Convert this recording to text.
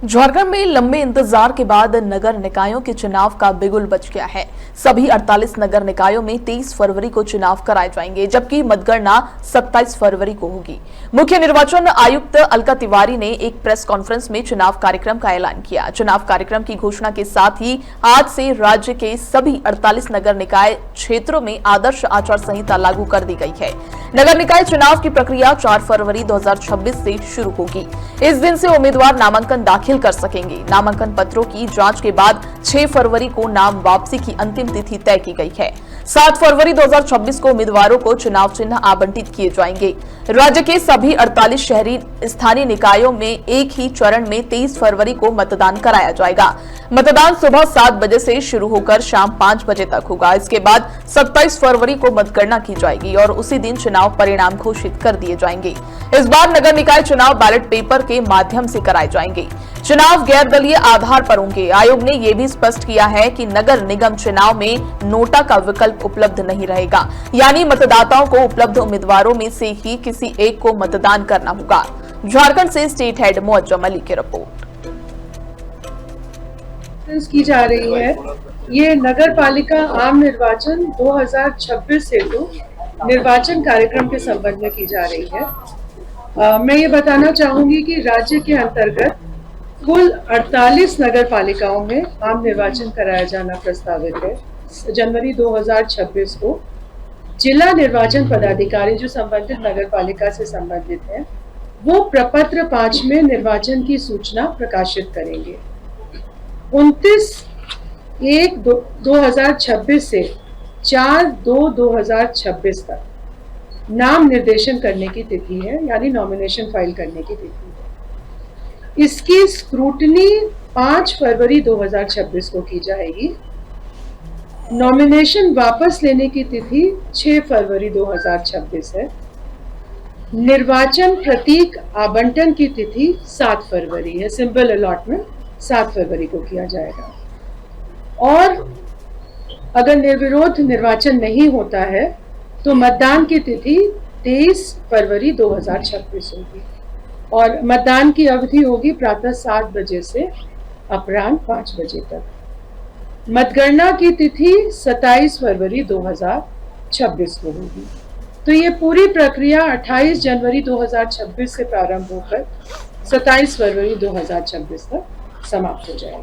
झारखंड में लंबे इंतजार के बाद नगर निकायों के चुनाव का बिगुल बज गया है। सभी 48 नगर निकायों में 23 फरवरी को चुनाव कराए जाएंगे, जबकि मतगणना 27 फरवरी को होगी। मुख्य निर्वाचन आयुक्त अलका तिवारी ने एक प्रेस कॉन्फ्रेंस में चुनाव कार्यक्रम का ऐलान किया। चुनाव कार्यक्रम की घोषणा के साथ ही आज से राज्य के सभी 48 नगर निकाय क्षेत्रों में आदर्श आचार संहिता लागू कर दी गई है। नगर निकाय चुनाव की प्रक्रिया 4 फरवरी 2026 से शुरू होगी। इस दिन से उम्मीदवार नामांकन दाखिल कर सकेंगे। नामांकन पत्रों की जांच के बाद 6 फरवरी को नाम वापसी की अंतिम तिथि तय की गई है। 7 फरवरी 2026 को उम्मीदवारों को चुनाव चिन्ह आवंटित किए जाएंगे। राज्य के सभी 48 शहरी स्थानीय निकायों में एक ही चरण में 23 फरवरी को मतदान कराया जाएगा। मतदान सुबह 7 बजे से शुरू होकर शाम 5 बजे तक होगा। इसके बाद 27 फरवरी को मतगणना की जाएगी और उसी दिन चुनाव परिणाम घोषित कर दिए जाएंगे। इस बार नगर निकाय चुनाव बैलेट पेपर के माध्यम से कराए जाएंगे। चुनाव गैर दलीय आधार पर होंगे। आयोग ने यह भी स्पष्ट किया है कि नगर निगम चुनाव में नोटा का विकल्प उपलब्ध नहीं रहेगा, यानी मतदाताओं को उपलब्ध उम्मीदवारों में से ही किसी एक को मतदान करना होगा। झारखंड से स्टेट हेड मुअज्जम अली की रिपोर्ट की जा रही है। ये नगर पालिका आम निर्वाचन 2026 हेतु निर्वाचन कार्यक्रम के संबंध में की जा रही है। मैं ये बताना चाहूंगी कि राज्य के अंतर्गत कुल 48 नगर पालिकाओं में आम निर्वाचन कराया जाना प्रस्तावित है। जनवरी 2026 को जिला निर्वाचन पदाधिकारी जो संबंधित नगर पालिका से संबंधित है, वो प्रपत्र 5 में निर्वाचन की सूचना प्रकाशित करेंगे। 29/1/2026 से 4/2/2026 तक नाम निर्देशन करने की तिथि है, यानी नॉमिनेशन फाइल करने की तिथि है। इसकी स्क्रूटनी 5 फरवरी 2026 को की जाएगी। नॉमिनेशन वापस लेने की तिथि 6 फरवरी 2026 है। निर्वाचन प्रतीक आवंटन की तिथि 7 फरवरी है। सिंबल अलॉटमेंट 7 फरवरी को किया जाएगा। और अगर निर्विरोध निर्वाचन नहीं होता है तो मतदान की तिथि 23 फरवरी 2026 होगी और मतदान की अवधि होगी प्रातः 7 बजे से अपराह्न 5 बजे तक। मतगणना की तिथि 27 फरवरी 2026 को होगी। तो ये पूरी प्रक्रिया 28 जनवरी 2026 से प्रारंभ होकर 27 फरवरी 2026 तक समाप्त हो जाएगी।